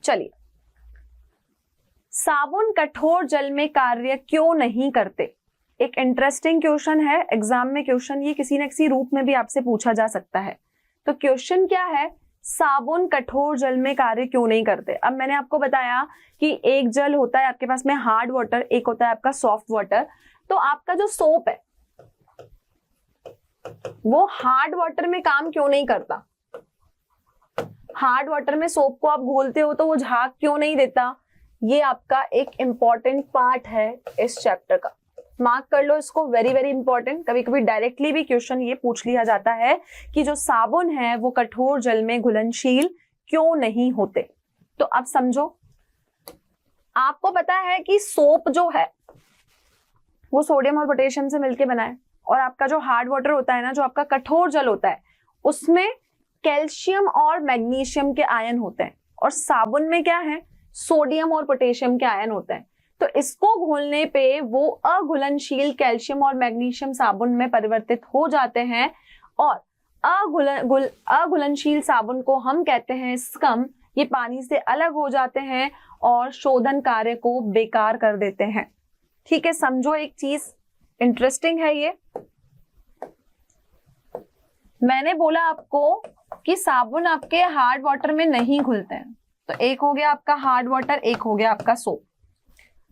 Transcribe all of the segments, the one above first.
चलिए, साबुन कठोर जल में कार्य क्यों नहीं करते? एक इंटरेस्टिंग क्वेश्चन है, एग्जाम में क्वेश्चन ये किसी न किसी रूप में भी आपसे पूछा जा सकता है। तो क्वेश्चन क्या है, साबुन कठोर जल में कार्य क्यों नहीं करते? अब मैंने आपको बताया कि एक जल होता है आपके पास में हार्ड वाटर, एक होता है आपका सॉफ्ट वाटर। तो आपका जो सोप है वो हार्ड वाटर में काम क्यों नहीं करता? हार्ड वाटर में सोप को आप घोलते हो तो वो झाग क्यों नहीं देता? ये आपका एक इंपॉर्टेंट पार्ट है इस चैप्टर का, मार्क कर लो इसको, वेरी वेरी इंपॉर्टेंट। कभी कभी डायरेक्टली भी क्वेश्चन ये पूछ लिया जाता है कि जो साबुन है वो कठोर जल में घुलनशील क्यों नहीं होते। तो अब समझो, आपको पता है कि सोप जो है वो सोडियम और पोटेशियम से मिलकर बना है, और आपका जो हार्ड वाटर होता है ना, जो आपका कठोर जल होता है, उसमें कैल्शियम और मैग्नीशियम के आयन होते हैं, और साबुन में क्या है, सोडियम और पोटेशियम के आयन होते हैं। तो इसको घोलने पे वो अघुलनशील कैल्शियम और मैग्नीशियम साबुन में परिवर्तित हो जाते हैं, और अघुलनशील साबुन को हम कहते हैं स्कम। ये पानी से अलग हो जाते हैं और शोधन कार्य को बेकार कर देते हैं। ठीक है, समझो एक चीज इंटरेस्टिंग है ये। मैंने बोला आपको कि साबुन आपके हार्ड वाटर में नहीं घुलते हैं, तो एक हो गया आपका हार्ड वाटर, एक हो गया आपका सोप।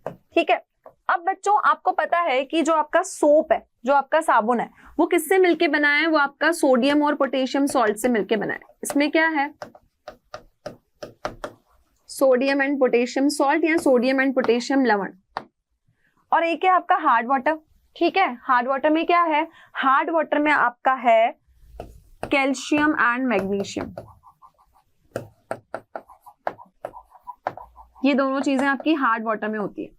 ठीक है, अब बच्चों आपको पता है कि जो आपका सोप है, जो आपका साबुन है, वो किससे मिलके बना है? वो आपका सोडियम और पोटेशियम सॉल्ट से मिलके बना है। इसमें क्या है, सोडियम एंड पोटेशियम सॉल्ट या सोडियम एंड पोटेशियम लवण, और एक है आपका हार्ड वाटर। ठीक है, हार्ड वाटर में क्या है, हार्ड वाटर में आपका है कैल्शियम एंड मैग्नीशियम। ये दोनों चीजें आपकी हार्ड वाटर में होती है।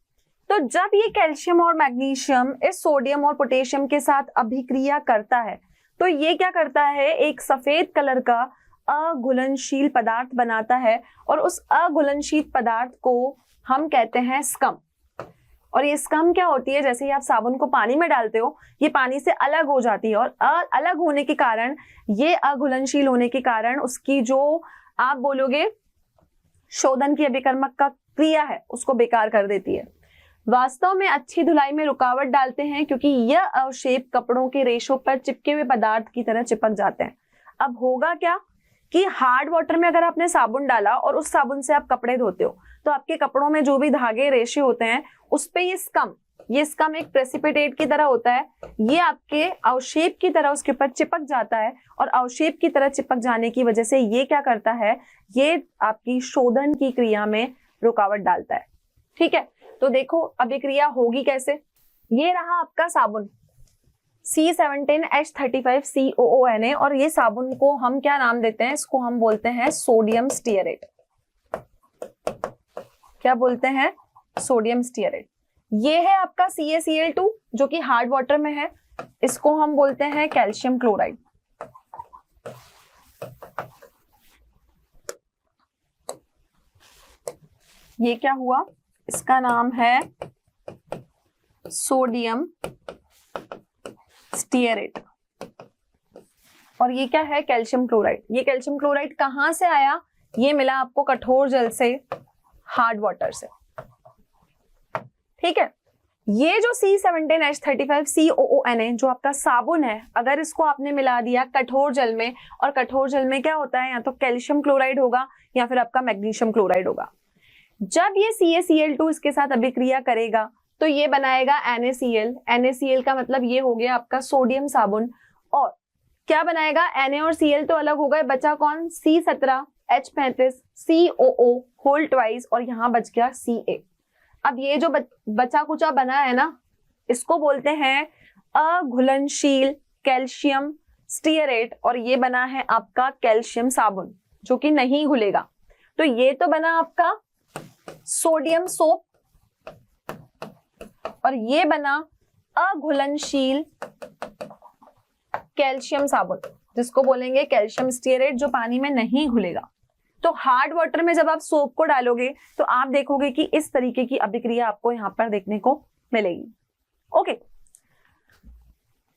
तो जब ये कैल्शियम और मैग्नीशियम इस सोडियम और पोटेशियम के साथ अभिक्रिया करता है, तो ये क्या करता है, एक सफेद कलर का अघुलनशील पदार्थ बनाता है, और उस अघुलनशील पदार्थ को हम कहते हैं स्कम। और ये स्कम क्या होती है, जैसे ही आप साबुन को पानी में डालते हो, ये पानी से अलग हो जाती है, और अलग होने के कारण, ये अघुलनशील होने के कारण उसकी जो आप बोलोगे शोधन की अभिकर्मक का क्रिया है उसको बेकार कर देती है। वास्तव में अच्छी धुलाई में रुकावट डालते हैं, क्योंकि यह अवशेप कपड़ों के रेशों पर चिपके हुए पदार्थ की तरह चिपक जाते हैं। अब होगा क्या कि हार्ड वाटर में अगर आपने साबुन डाला और उस साबुन से आप कपड़े धोते हो, तो आपके कपड़ों में जो भी धागे रेशे होते हैं उस पे ये स्कम एक प्रेसिपिटेट की तरह होता है, ये आपके अवशेप की तरह उसके ऊपर चिपक जाता है, और अवशेप की तरह चिपक जाने की वजह से ये क्या करता है, ये आपकी शोधन की क्रिया में रुकावट डालता है। ठीक है, तो देखो अब ये क्रिया होगी कैसे। ये रहा आपका साबुन C17H35COONA, और ये साबुन को हम क्या नाम देते हैं, इसको हम बोलते हैं सोडियम स्टीयरेट। क्या बोलते हैं, सोडियम स्टीयरेट। ये है आपका CaCl2 जो कि हार्ड वाटर में है, इसको हम बोलते हैं कैल्शियम क्लोराइड। ये क्या हुआ, इसका नाम है सोडियम स्टीयरेट, और ये क्या है, कैल्शियम क्लोराइड। ये कैल्शियम क्लोराइड कहां से आया, ये मिला आपको कठोर जल से, हार्ड वाटर से। ठीक है, ये जो C17H35COONA जो आपका साबुन है, अगर इसको आपने मिला दिया कठोर जल में, और कठोर जल में क्या होता है, या तो कैल्शियम क्लोराइड होगा या फिर आपका मैग्नीशियम क्लोराइड होगा। जब ये CaCl2 इसके साथ अभिक्रिया करेगा तो ये बनाएगा NaCl। NaCl का मतलब ये हो गया आपका सोडियम साबुन, और क्या बनाएगा, Na और Cl तो अलग हो गए, बचा कौन, C17H35COO होल ट्वाइस, और यहां बच गया Ca। अब ये जो बचा कुचा बना है ना, इसको बोलते हैं अघुलनशील कैल्शियम स्टीयरेट, और ये बना है आपका कैल्शियम साबुन जो कि नहीं घुलेगा। तो ये तो बना आपका सोडियम सोप, और ये बना अघुलनशील कैल्शियम साबुन जिसको बोलेंगे कैल्शियम स्टीयरेट, जो पानी में नहीं घुलेगा। तो हार्ड वाटर में जब आप सोप को डालोगे तो आप देखोगे कि इस तरीके की अभिक्रिया आपको यहां पर देखने को मिलेगी। ओके,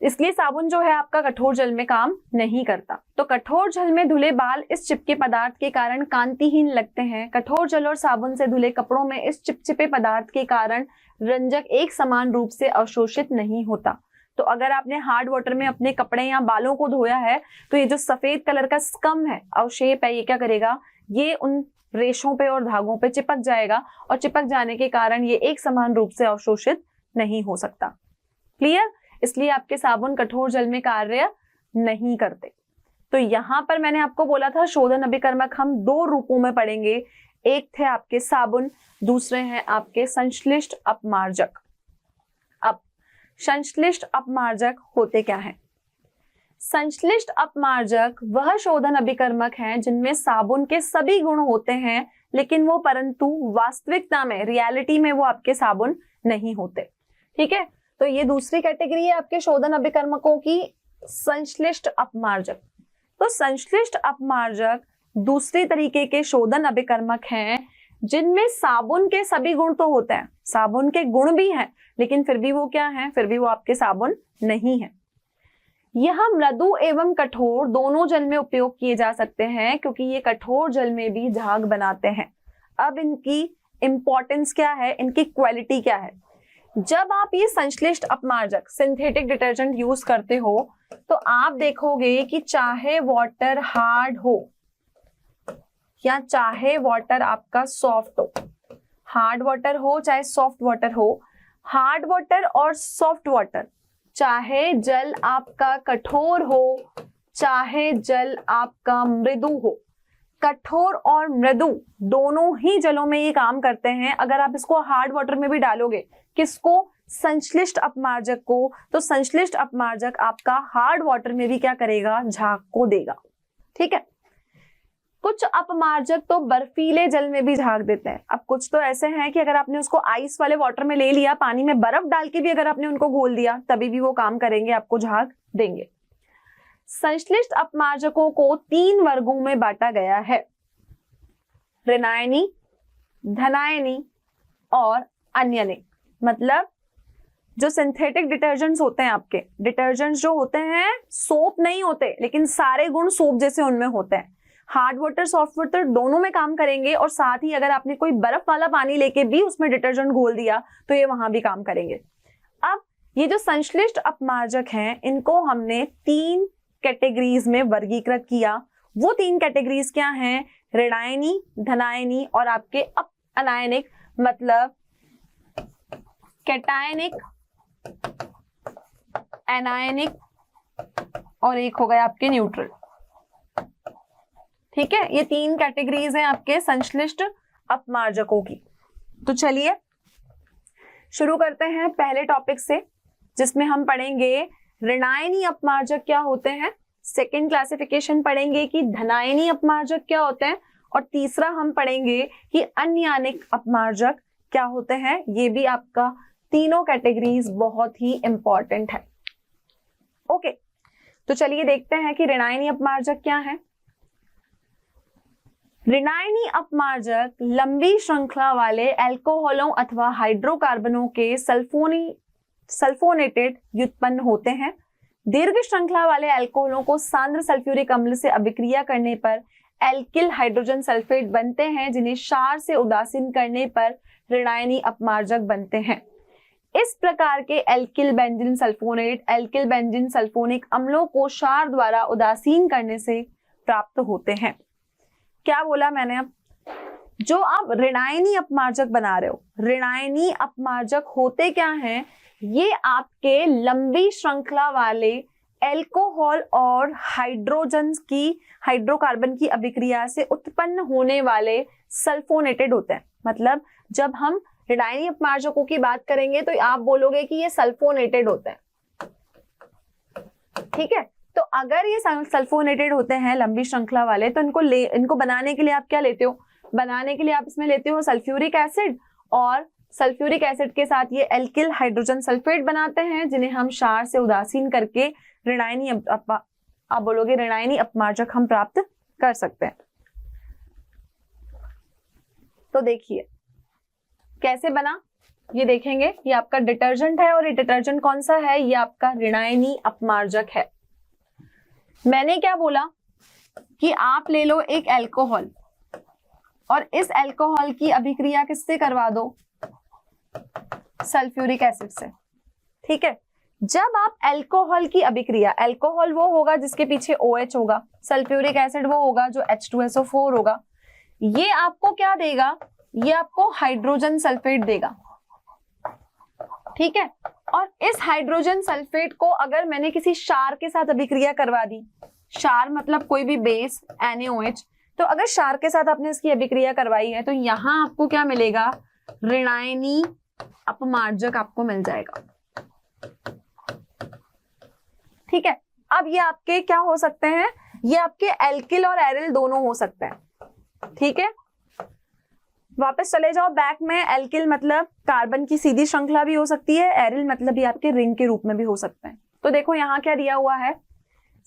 इसलिए साबुन जो है आपका कठोर जल में काम नहीं करता। तो कठोर जल में धुले बाल इस चिपके पदार्थ के कारण कांतिहीन लगते हैं। कठोर जल और साबुन से धुले कपड़ों में इस चिपचिपे पदार्थ के कारण रंजक एक समान रूप से अवशोषित नहीं होता। तो अगर आपने हार्ड वाटर में अपने कपड़े या बालों को धोया है तो ये जो सफेद कलर का स्कम है, अवशेप है, ये क्या करेगा, ये उन रेशों पे और धागों पे चिपक जाएगा और चिपक जाने के कारण ये एक समान रूप से अवशोषित नहीं हो सकता। क्लियर? इसलिए आपके साबुन कठोर जल में कार्य नहीं करते। तो यहां पर मैंने आपको बोला था शोधन अभिकर्मक हम दो रूपों में पढ़ेंगे, एक थे आपके साबुन, दूसरे हैं आपके संश्लिष्ट अपमार्जक। अब संश्लिष्ट अपमार्जक होते क्या हैं? संश्लिष्ट अपमार्जक वह शोधन अभिकर्मक हैं जिनमें साबुन के सभी गुण होते हैं, लेकिन वो परंतु वास्तविकता में, रियलिटी में वो आपके साबुन नहीं होते। ठीक है, तो ये दूसरी कैटेगरी है आपके शोधन अभिकर्मकों की, संश्लिष्ट अपमार्जक। तो संश्लिष्ट अपमार्जक दूसरी तरीके के शोधन अभिकर्मक हैं जिनमें साबुन के सभी गुण तो होते हैं, साबुन के गुण भी हैं, लेकिन फिर भी वो क्या है, फिर भी वो आपके साबुन नहीं है। यह मृदु एवं कठोर दोनों जल में उपयोग किए जा सकते हैं क्योंकि ये कठोर जल में भी झाग बनाते हैं। अब इनकी इंपॉर्टेंस क्या है, इनकी क्वालिटी क्या है? जब आप ये संश्लिष्ट अपमार्जक सिंथेटिक डिटर्जेंट यूज करते हो तो आप देखोगे कि चाहे वाटर हार्ड हो या चाहे वाटर आपका सॉफ्ट हो, हार्ड वाटर हो चाहे सॉफ्ट वाटर हो, हार्ड वाटर और सॉफ्ट वाटर, चाहे जल आपका कठोर हो चाहे जल आपका मृदु हो, कठोर और मृदु दोनों ही जलों में ये काम करते हैं। अगर आप इसको हार्ड वाटर में भी डालोगे, किसको, संश्लिष्ट अपमार्जक को, तो संश्लिष्ट अपमार्जक आपका हार्ड वाटर में भी क्या करेगा, झाग को देगा। ठीक है, कुछ अपमार्जक तो बर्फीले जल में भी झाग देते हैं। अब कुछ तो ऐसे हैं कि अगर आपने उसको आइस वाले वाटर में ले लिया, पानी में बर्फ डाल के भी अगर आपने उनको घोल दिया तभी भी वो काम करेंगे, आपको झाग देंगे। संश्लिष्ट अपमार्जकों को 3 वर्गों में बांटा गया है, ऋणायनी, धनायनी और अन्यनिक। मतलब जो सिंथेटिक डिटर्जेंट्स होते हैं, आपके डिटर्जेंट्स जो होते हैं सोप नहीं होते, लेकिन सारे गुण सोप जैसे उनमें होते हैं। हार्ड वाटर सॉफ्ट वाटर दोनों में काम करेंगे और साथ ही अगर आपने कोई बर्फ वाला पानी लेके भी उसमें डिटर्जेंट घोल दिया तो ये वहां भी काम करेंगे। अब ये जो संश्लिष्ट अपमार्जक हैं इनको हमने 3 कैटेगरीज में वर्गीकृत किया। वो 3 कैटेगरीज क्या हैं, ऋणायनी, धनायनी और आपके अनायनिक, मतलब कैटायनिक, एनायनिक और एक हो गया आपके न्यूट्रल। ठीक है, ये 3 कैटेगरीज हैं आपके संश्लिष्ट अपमार्जकों की। तो चलिए शुरू करते हैं पहले टॉपिक से, जिसमें हम पढ़ेंगे ऋणायनी अपमार्जक क्या होते हैं, सेकंड क्लासिफिकेशन पढ़ेंगे कि धनायनी अपमार्जक क्या होते हैं और तीसरा हम पढ़ेंगे कि अन्यानिक अपमार्जक क्या होते हैं। ये भी आपका तीनों कैटेगरीज बहुत ही इंपॉर्टेंट है। ओके, तो चलिए देखते हैं कि ऋणायनी अपमार्जक क्या है। ऋणायनी अपमार्जक लंबी श्रृंखला वाले अल्कोहलों अथवा हाइड्रोकार्बनों के सल्फोनेटेड व्युत्पन्न होते हैं। दीर्घ श्रृंखला वाले अल्कोहलों को सांद्र सल्फ्यूरिक अम्ल से अभिक्रिया करने पर एल्किल हाइड्रोजन सल्फेट बनते हैं, जिन्हें क्षार से उदासीन करने पर ऋणायनी अपमार्जक बनते हैं। इस प्रकार के alkyl benzene sulphonate alkyl benzene sulphonic अम्लों को क्षार द्वारा उदासीन करने से प्राप्त होते हैं। क्या बोला मैंने? अब जो आप ऋणायनी अपमार्जक बना रहे हो, ऋणायनी अपमार्जक होते क्या हैं, ये आपके लंबी श्रृंखला वाले एल्कोहल और हाइड्रोकार्बन की अभिक्रिया से उत्पन्न होने वाले सल्फोनेटेड होते हैं। मतलब जब हम ऋणायनी अपमार्जकों की बात करेंगे तो आप बोलोगे कि ये सल्फोनेटेड होते हैं। ठीक है, तो अगर ये सल्फोनेटेड होते हैं लंबी श्रृंखला वाले, तो इनको बनाने के लिए आप क्या लेते हो, बनाने के लिए आप इसमें लेते हो सल्फ्यूरिक एसिड, और सल्फ्यूरिक एसिड के साथ ये एल्किल हाइड्रोजन सल्फेट बनाते हैं, जिन्हें हम क्षार से उदासीन करके ऋणायनी आप बोलोगे ऋणायनी अपमार्जक हम प्राप्त कर सकते हैं। तो देखिए कैसे बना, ये देखेंगे ये आपका डिटर्जेंट है, और ये डिटर्जेंट कौन सा है, ये आपका ऋणायनी अपमार्जक है। मैंने क्या बोला कि आप ले लो एक अल्कोहल और इस अल्कोहल की अभिक्रिया किससे करवा दो, सल्फ्यूरिक एसिड से। ठीक है, जब आप अल्कोहल की अभिक्रिया, अल्कोहल वो होगा जिसके पीछे OH होगा, सल्फ्यूरिक एसिड वो होगा जो H2SO4 होगा, ये आपको क्या देगा, ये आपको हाइड्रोजन सल्फेट देगा। ठीक है, और इस हाइड्रोजन सल्फेट को अगर मैंने किसी क्षार के साथ अभिक्रिया करवा दी, क्षार मतलब कोई भी बेस NaOH, तो अगर क्षार के साथ आपने इसकी अभिक्रिया करवाई है तो यहां आपको क्या मिलेगा, ऋणायनी अपमार्जक आपको मिल जाएगा। ठीक है, अब ये आपके क्या हो सकते हैं, ये आपके एल्किल और एरिल दोनों हो सकते हैं। ठीक है, वापस चले जाओ बैक में। एल्किल मतलब कार्बन की सीधी श्रृंखला भी हो सकती है, एरिल मतलब ये आपके रिंग के रूप में भी हो सकते हैं। तो देखो यहाँ क्या दिया हुआ है,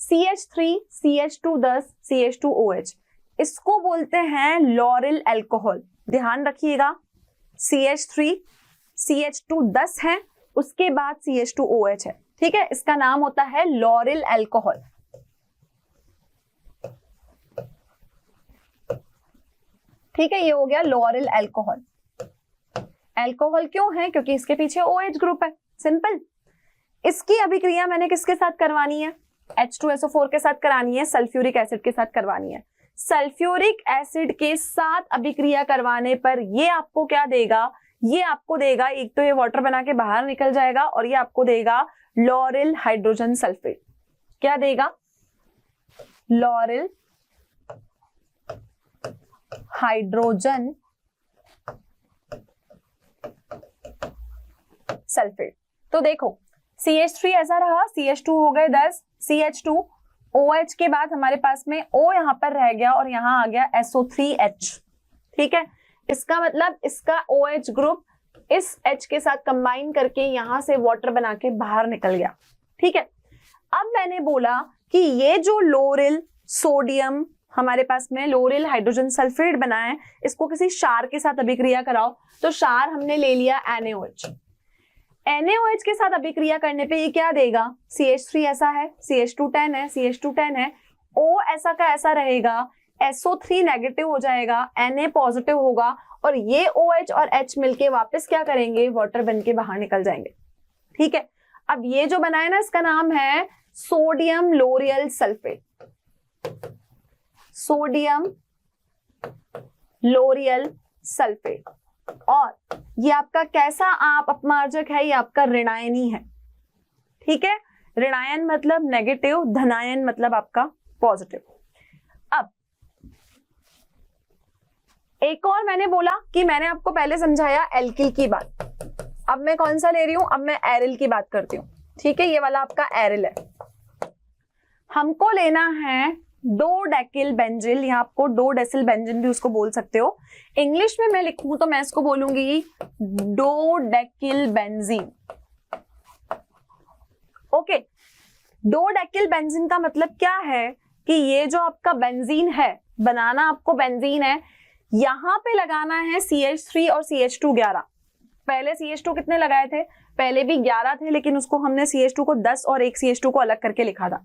CH3 CH2 10 CH2OH, इसको बोलते हैं लॉरिल अल्कोहल। ध्यान रखिएगा, CH3 CH2 10 है, उसके बाद CH2OH है। ठीक है, इसका नाम होता है लॉरिल अल्कोहल। ठीक है, ये हो गया लॉरिल अल्कोहल। अल्कोहल क्यों है, क्योंकि इसके पीछे OH ग्रुप है, सिंपल। इसकी अभिक्रिया मैंने किसके साथ करवानी है, H2SO4 के साथ करानी है, सल्फ्यूरिक एसिड के साथ करवानी है। सल्फ्यूरिक एसिड के साथ अभिक्रिया करवाने पर ये आपको क्या देगा, ये आपको देगा, एक तो ये वाटर बना के बाहर निकल जाएगा और ये आपको देगा लॉरिल हाइड्रोजन सल्फेट। क्या देगा, लॉरिल हाइड्रोजन सल्फेट। तो देखो CH3 ऐसा रहा, CH2 हो गए 10, CH2 OH के बाद हमारे पास में O यहां पर रह गया और यहां आ गया SO3H। ठीक है, इसका मतलब इसका OH ग्रुप इस H के साथ कंबाइन करके यहां से वाटर बना के बाहर निकल गया। ठीक है, अब मैंने बोला कि ये जो लोरिल सोडियम हमारे पास में लोरिल हाइड्रोजन सल्फेट बना है, इसको किसी क्षार के साथ अभिक्रिया कराओ। तो क्षार हमने ले लिया NaOH। NaOH के साथ अभिक्रिया करने पे ये क्या देगा, CH3 ऐसा है, CH2 10 है, CH2 10 है, O ऐसा का ऐसा रहेगा, SO3 नेगेटिव हो जाएगा, Na पॉजिटिव होगा, और ये OH और H मिलके वापस क्या करेंगे, वाटर बन के बाहर निकल जाएंगे। ठीक है, अब ये जो बना है ना, इसका नाम है sodium L'Oreal sulphate, sodium L'Oreal sulphate. और ये आपका कैसा आप अपमार्जक है, ये आपका ऋणायनी है। ठीक है, ऋणायन मतलब नेगेटिव, धनायन मतलब आपका पॉजिटिव। अब एक और मैंने बोला कि मैंने आपको पहले समझाया एल्किल की बात, अब मैं कौन सा ले रही हूं, अब मैं एरिल की बात करती हूं। ठीक है, ये वाला आपका एरिल है। हमको लेना है डो डेकिल बेंजिल, या आपको डो डेसिल बेंजिन भी उसको बोल सकते हो। इंग्लिश में मैं लिखूं तो मैं इसको बोलूंगी dodecyl benzene. Okay, dodecyl benzene का मतलब क्या है कि ये जो आपका बेंजीन है, बनाना आपको बेंजीन है, यहां पे लगाना है CH3 और CH2 11। पहले CH2 कितने लगाए थे, पहले भी 11 थे, लेकिन उसको हमने CH2 को 10 और एक CH2 को अलग करके लिखा था।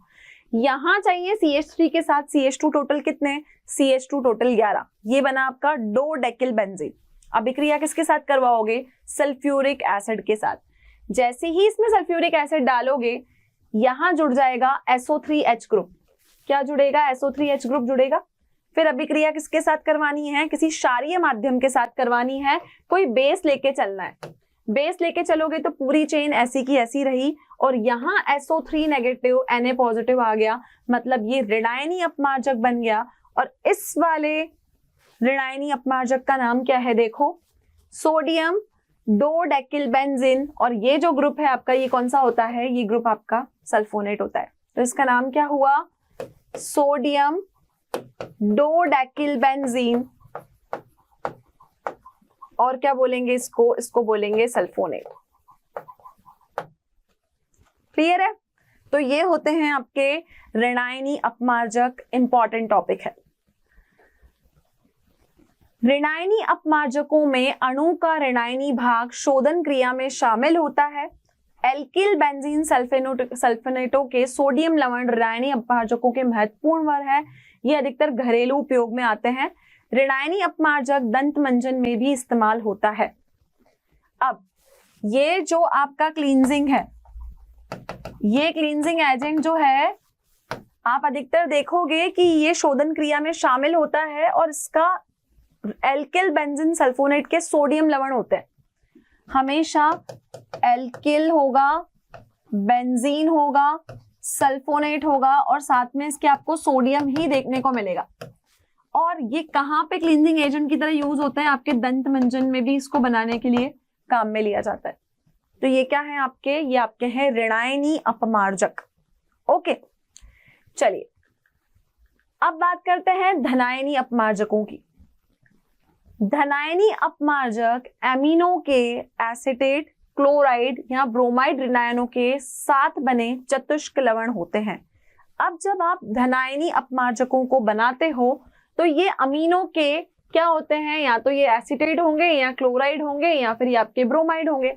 यहां चाहिए CH3 के साथ CH2 टोटल कितने, CH2 टोटल 11। ये बना आपका डो डेकिल बेंजीन। अभिक्रिया किसके साथ करवाओगे, सल्फ्यूरिक एसिड के साथ। जैसे ही इसमें सल्फ्यूरिक एसिड डालोगे, यहां जुड़ जाएगा SO3H ग्रुप। क्या जुड़ेगा, SO3H ग्रुप जुड़ेगा। फिर अभिक्रिया किसके साथ करवानी है, किसी क्षारीय माध्यम के साथ करवानी है, कोई बेस लेके चलना है। बेस लेके चलोगे तो पूरी चेन ऐसी की ऐसी रही, और यहाँ SO3 नेगेटिव Na पॉजिटिव आ गया, मतलब ये ऋणायनी अपमार्जक बन गया। और इस वाले ऋणायनी अपमार्जक का नाम क्या है, देखो, सोडियम डो डेकिल बेंजीन। और ये जो ग्रुप है आपका, ये कौन सा होता है, ये ग्रुप आपका सल्फोनेट होता है। तो इसका नाम क्या हुआ, सोडियम डो डेकिल बेंजीन। और क्या बोलेंगे इसको, इसको बोलेंगे सल्फोनेट। क्लियर है। तो ये होते हैं आपके ऋणायनी अपमार्जक, इंपॉर्टेंट टॉपिक है। ऋणायनी अपमार्जकों में अणु का ऋणायनी भाग शोधन क्रिया में शामिल होता है। एल्किल बेंजीन सल्फोनेटों के सोडियम लवण ऋणायनी अपमार्जकों के महत्वपूर्ण वर्ग है। ये अधिकतर घरेलू उपयोग में आते हैं। ऋणायनी अपमार्जक दंत मंजन में भी इस्तेमाल होता है। अब ये जो आपका क्लींजिंग है, ये क्लींजिंग एजेंट जो है आप अधिकतर देखोगे कि ये शोधन क्रिया में शामिल होता है और इसका एल्किल बेंजीन सल्फोनेट के सोडियम लवण होते हैं। हमेशा एल्किल होगा, बेंजीन होगा, सल्फोनेट होगा और साथ में इसके आपको सोडियम ही देखने को मिलेगा। और ये कहाँ पे क्लींजिंग एजेंट की तरह यूज होता है? आपके दंत मंजन में भी इसको बनाने के लिए काम में लिया जाता है। तो ये क्या है आपके? ये आपके हैं ऋणायनी अपमार्जक। ओके, चलिए अब बात करते हैं धनायनी अपमार्जकों की। धनायनी अपमार्जक एमिनो के एसीटेट, क्लोराइड या ब्रोमाइड ऋणायनों के साथ बने चतुष्क लवण होते हैं। अब जब आप धनायनी अपमार्जकों को बनाते हो तो ये अमीनो के क्या होते हैं? या तो ये एसीटेट होंगे या क्लोराइड होंगे या फिर ये आपके ब्रोमाइड होंगे।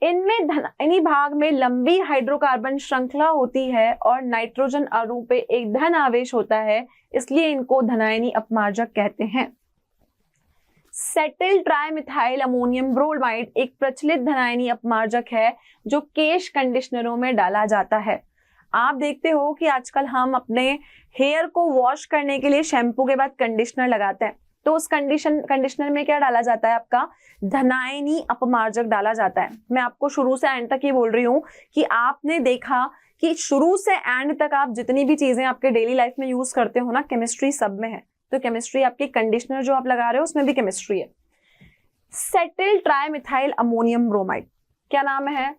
इनमें धनायनी भाग में लंबी हाइड्रोकार्बन श्रृंखला होती है और नाइट्रोजन अणु पे एक धन आवेश होता है, इसलिए इनको धनायनी अपमार्जक कहते हैं। सेटिल ट्राइमिथाइल अमोनियम ब्रोमाइड एक प्रचलित धनायनी अपमार्जक है जो केश कंडीशनरों में डाला जाता है। आप देखते हो कि आजकल हम अपने हेयर को वॉश करने के लिए शैम्पू के बाद कंडीशनर लगाते हैं, तो उस कंडीशनर में क्या डाला जाता है? आपका धनायनी अपमार्जक डाला जाता है। मैं आपको शुरू से एंड तक ये बोल रही हूँ कि आपने देखा कि शुरू से एंड तक आप जितनी भी चीजें आपके डेली लाइफ में यूज करते हो ना, केमिस्ट्री सब में है। तो केमिस्ट्री आपकी कंडीशनर जो आप लगा रहे हो उसमें भी केमिस्ट्री है। सेटिल ट्राइमिथाइल अमोनियम ब्रोमाइड, क्या नाम है?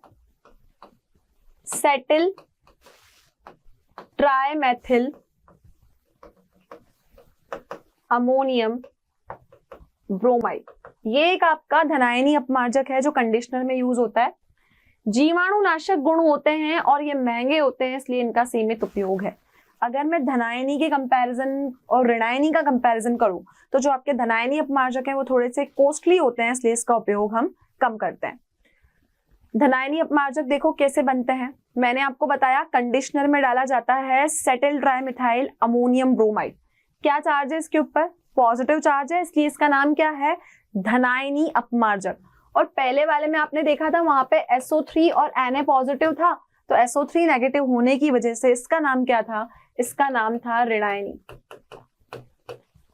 सेटिल ट्राइमेथिल अमोनियम ब्रोमाइड, ये एक आपका धनायनी अपमार्जक है जो कंडीशनर में यूज होता है। जीवाणुनाशक गुण होते हैं और ये महंगे होते हैं, इसलिए इनका सीमित उपयोग है। अगर मैं धनायनी के कंपैरिजन और ऋणायनी का कंपैरिजन करूं तो जो आपके धनायनी अपमार्जक हैं वो थोड़े से कॉस्टली होते हैं, इसलिए इसका उपयोग हम कम करते हैं। धनायनी अपमार्जक देखो कैसे बनते हैं। मैंने आपको बताया कंडीशनर में डाला जाता है सेटिल ट्राइमिथाइल अमोनियम ब्रोमाइड। क्या चार्ज है इसके ऊपर? पॉजिटिव चार्ज है, इसलिए इसका नाम क्या है? धनायनी अपमार्जक। और पहले वाले में आपने देखा था वहां पे SO3 और Na पॉजिटिव था, तो SO3 नेगेटिव होने की वजह से इसका नाम क्या था? इसका नाम था ऋणायनी।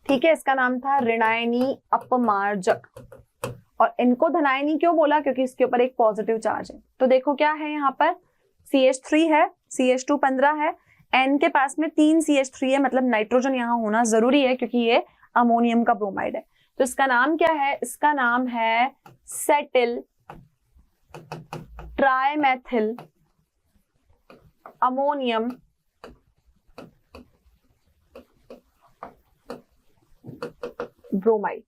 ठीक है, इसका नाम था ऋणायनी अपमार्जक। और इनको धनायनी क्यों बोला? क्योंकि इसके ऊपर एक पॉजिटिव चार्ज है। तो देखो क्या है यहाँ पर? CH3 है, CH2 15 है, N के पास में 3 CH3 है, मतलब नाइट्रोजन यहाँ होना जरूरी है क्योंकि ये अमोनियम का ब्रोमाइड है। तो इसका नाम क्या है? इसका नाम है सेटिल ट्राइमेथिल अमोनियम ब्रोमाइड,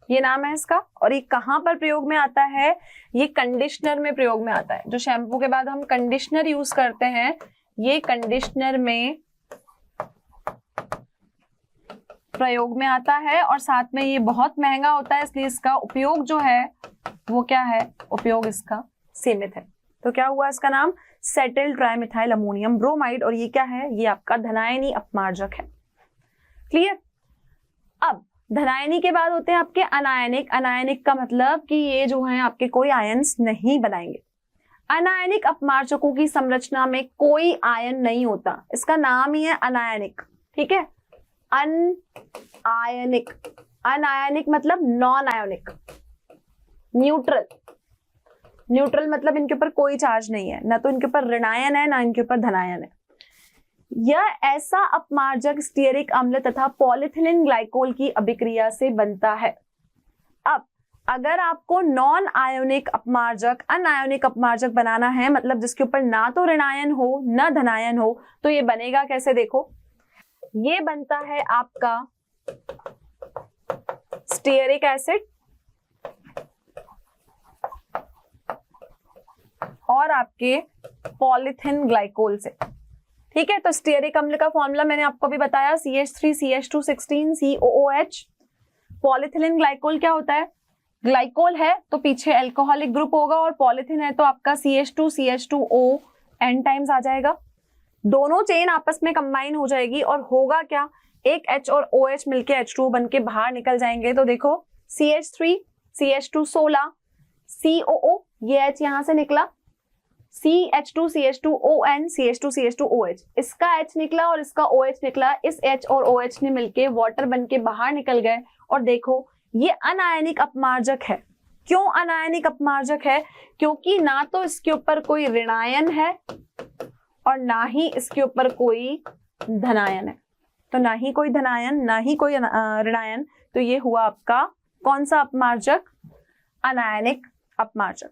ये नाम है इसका। और ये कहां पर प्रयोग में आता है? ये कंडीशनर में प्रयोग में आता है। जो शैम्पू के बाद हम कंडीशनर यूज करते हैं, ये कंडीशनर में प्रयोग में आता है और साथ में ये बहुत महंगा होता है, इसलिए इसका उपयोग जो है वो क्या है? उपयोग इसका सीमित है। तो क्या हुआ इसका नाम? Settle trimethyl ammonium bromide. और ये क्या है? ये आपका धनायनी अपमार्जक है। क्लियर? अब धनायनी के बाद होते हैं आपके अनायनिक। अनायनिक का मतलब कि ये जो है आपके कोई आयन्स नहीं बनाएंगे। अनायनिक अपमार्जकों की संरचना में कोई आयन नहीं होता, इसका नाम ही है अनायनिक। ठीक है, अनायनिक। अनायनिक मतलब नॉन आयोनिक, न्यूट्रल। न्यूट्रल मतलब इनके ऊपर कोई चार्ज नहीं है, ना तो इनके ऊपर ऋणायन है ना इनके ऊपर धनायन है। यह ऐसा अपमार्जक स्टीयरिक अम्ल तथा पॉलीथिलीन ग्लाइकोल की अभिक्रिया से बनता है। अब अगर आपको नॉन आयोनिक अपमार्जक, अनायोनिक अपमार्जक बनाना है, मतलब जिसके ऊपर ना तो ऋणायन हो ना धनायन हो, तो ये बनेगा कैसे? देखो, ये बनता है आपका स्टीयरिक एसिड और आपके पॉलीथिलीन ग्लाइकोल से। ठीक है, तो स्टीयरिक अम्ल का फॉर्मूला मैंने आपको भी बताया, CH3CH216 COOH। पॉलीथिलीन ग्लाइकोल क्या होता है? ग्लाइकोल है तो पीछे एल्कोहलिक ग्रुप होगा, और पॉलीथिन है तो आपका CH2CH2O N टाइम्स आ जाएगा। दोनों चेन आपस में कंबाइन हो जाएगी और होगा क्या, एक H और OH मिलके H2O बन के बाहर निकल जाएंगे। तो देखो CH3 CH2 16 COO, ये H यहां से निकला, CH2 CH2ON CH2 CH2OH, इसका H निकला और इसका OH निकला। इस H और OH ने मिलके वाटर बन के बाहर निकल गए। और देखो ये अनायनिक अपमार्जक है। क्यों अनायनिक अपमार्जक है? क्योंकि ना तो इसके ऊपर कोई ऋणायन है और ना ही इसके ऊपर कोई धनायन है। तो ना ही कोई धनायन ना ही कोई ऋणायन, तो ये हुआ आपका कौन सा अपमार्जक? अनायनिक अपमार्जक।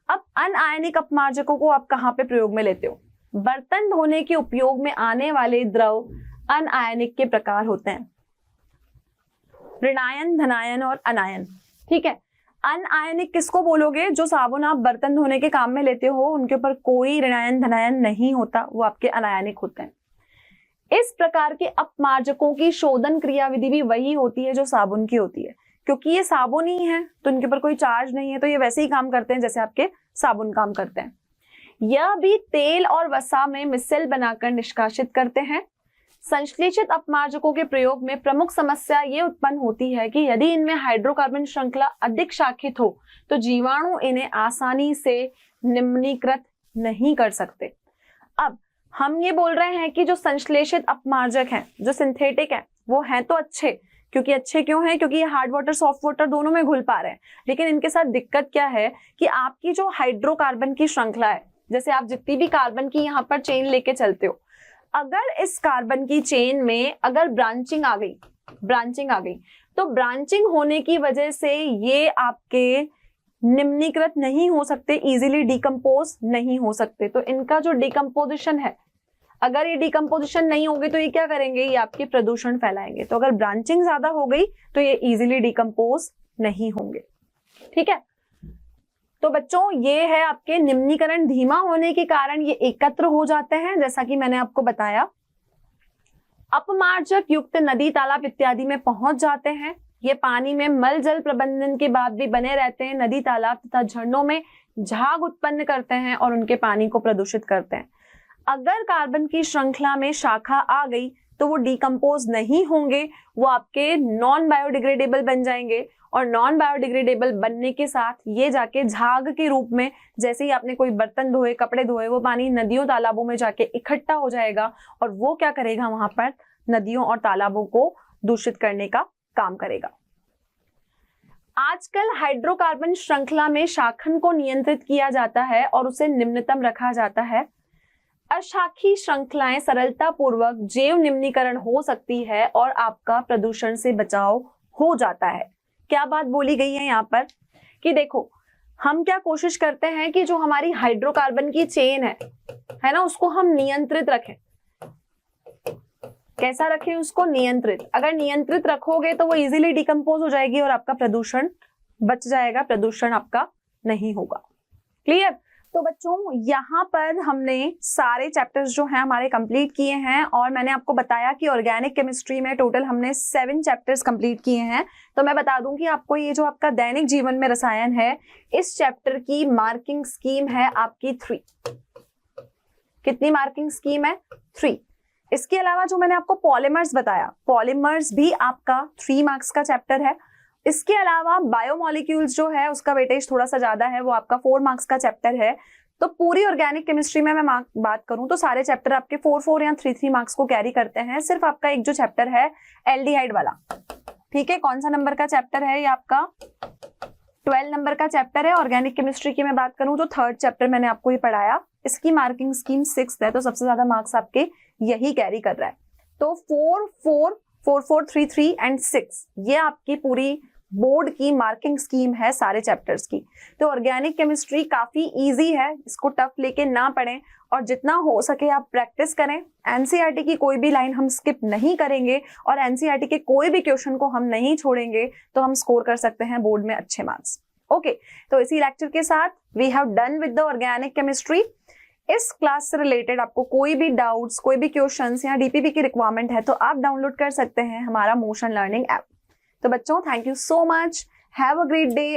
अब अनायनिक अपमार्जकों को आप कहाँ पे प्रयोग में लेते हो? बर्तन धोने के उपयोग में आने वाले द्रव अनायनिक के प्रकार होते हैं, ऋणायन, धनायन और अनायन। ठीक है, अनायनिक किसको बोलोगे? जो साबुन आप बर्तन धोने के काम में लेते हो उनके ऊपर कोई ऋणायन धनायन नहीं होता, वो आपके अनायनिक होते हैं। इस प्रकार के अपमार्जकों की शोधन क्रियाविधि भी वही होती है जो साबुन की होती है, क्योंकि ये साबुन ही है तो इनके ऊपर कोई चार्ज नहीं है, तो ये वैसे ही काम करते हैं जैसे आपके साबुन काम करते हैं। यह भी तेल और वसा में मिश्रण बनाकर निष्कासित करते हैं। संश्लेषित अपमार्जकों के प्रयोग में प्रमुख समस्या ये उत्पन्न होती है कि यदि इनमें हाइड्रोकार्बन श्रृंखला अधिक शाखित हो तो जीवाणु इन्हें आसानी से निम्नीकृत नहीं कर सकते। अब हम ये बोल रहे हैं कि जो संश्लेषित अपमार्जक हैं, जो सिंथेटिक है, वो हैं तो अच्छे। क्योंकि अच्छे क्यों हैं? क्योंकि ये हार्ड वाटर सॉफ्ट वाटर दोनों में घुल पा रहे हैं। लेकिन इनके साथ दिक्कत क्या है कि आपकी जो हाइड्रोकार्बन की श्रृंखला है, जैसे आप जितनी भी कार्बन की यहाँ पर चेन लेके चलते हो, अगर इस कार्बन की चेन में अगर ब्रांचिंग आ गई तो ब्रांचिंग होने की वजह से ये आपके निम्नीकृत नहीं हो सकते, इजीली डिकम्पोज नहीं हो सकते। तो इनका जो डिकम्पोजिशन है, अगर ये डिकम्पोजिशन नहीं होगी तो ये क्या करेंगे? ये आपके प्रदूषण फैलाएंगे। तो अगर ब्रांचिंग ज्यादा हो गई तो ये इजीली डिकम्पोज नहीं होंगे। ठीक है, तो बच्चों ये है आपके निम्नीकरण धीमा होने के कारण ये एकत्र हो जाते हैं, जैसा कि मैंने आपको बताया। अपमार्जक युक्त नदी, तालाब इत्यादि में पहुंच जाते हैं। ये पानी में मल जल प्रबंधन के बाद भी बने रहते हैं। नदी, तालाब तथा झरनों में झाग उत्पन्न करते हैं और उनके पानी को प्रदूषित करते हैं। अगर कार्बन की श्रृंखला में शाखा आ गई तो वो डिकम्पोज नहीं होंगे, वो आपके नॉन बायोडिग्रेडेबल बन जाएंगे। और नॉन बायोडिग्रेडेबल बनने के साथ ये जाके झाग के रूप में, जैसे ही आपने कोई बर्तन धोए, कपड़े धोए, वो पानी नदियों तालाबों में जाके इकट्ठा हो जाएगा और वो क्या करेगा? वहां पर नदियों और तालाबों को दूषित करने का काम करेगा। आजकल हाइड्रोकार्बन श्रृंखला में शाखन को नियंत्रित किया जाता है और उसे निम्नतम रखा जाता है। अशाखी श्रृंखलाएं सरलता पूर्वक जैव निम्नीकरण हो सकती है और आपका प्रदूषण से बचाव हो जाता है। क्या बात बोली गई है यहाँ पर कि देखो, हम क्या कोशिश करते हैं कि जो हमारी हाइड्रोकार्बन की चेन है ना, उसको हम नियंत्रित रखें। कैसा रखें उसको? नियंत्रित। अगर नियंत्रित रखोगे तो वो इजीली डिकम्पोज हो जाएगी और आपका प्रदूषण बच जाएगा, प्रदूषण आपका नहीं होगा। क्लियर? तो बच्चों यहाँ पर हमने सारे चैप्टर्स जो हैं हमारे कंप्लीट किए हैं और मैंने आपको बताया कि ऑर्गेनिक केमिस्ट्री में टोटल हमने 7 चैप्टर्स कंप्लीट किए हैं। तो मैं बता दूं कि आपको ये जो आपका दैनिक जीवन में रसायन है, इस चैप्टर की मार्किंग स्कीम है आपकी 3। कितनी मार्किंग स्कीम है? 3। इसके अलावा जो मैंने आपको पॉलीमर्स बताया, पॉलीमर्स भी आपका 3 मार्क्स का चैप्टर है। इसके अलावा बायोमोलिक्यूल्स जो है उसका वेटेज थोड़ा सा ज्यादा है, वो आपका 4 मार्क्स का चैप्टर है। तो पूरी ऑर्गेनिक केमिस्ट्री में मैं बात करूं तो सारे चैप्टर आपके 4 या 3 मार्क्स को कैरी करते हैं। सिर्फ आपका एक जो चैप्टर है एल्डिहाइड वाला, ठीक है, कौन सा नंबर का चैप्टर है? ये आपका 12 नंबर का चैप्टर है। ऑर्गेनिक केमिस्ट्री की मैं बात करूं तो 3rd चैप्टर मैंने आपको ये पढ़ाया, इसकी मार्किंग स्कीम 6th है, तो सबसे ज्यादा मार्क्स आपके यही कैरी कर रहा है। तो 4, 4, 4, 4, 3, 3 एंड 6 ये आपकी पूरी बोर्ड की मार्किंग स्कीम है सारे चैप्टर्स की। तो ऑर्गेनिक केमिस्ट्री काफी इजी है, इसको टफ लेके ना पढ़ें और जितना हो सके आप प्रैक्टिस करें। एनसीईआरटी की कोई भी लाइन हम स्किप नहीं करेंगे और एनसीईआरटी के कोई भी क्वेश्चन को हम नहीं छोड़ेंगे, तो हम स्कोर कर सकते हैं बोर्ड में अच्छे मार्क्स। ओके, तो इसी लेक्चर के साथ we have done with the organic chemistry. इस क्लास से रिलेटेड आपको कोई भी डाउट्स, कोई भी क्वेश्चंस या डीपीपी की रिक्वायरमेंट है तो आप डाउनलोड कर सकते हैं हमारा मोशन लर्निंग ऐप। तो बच्चों thank you so much, have a great day.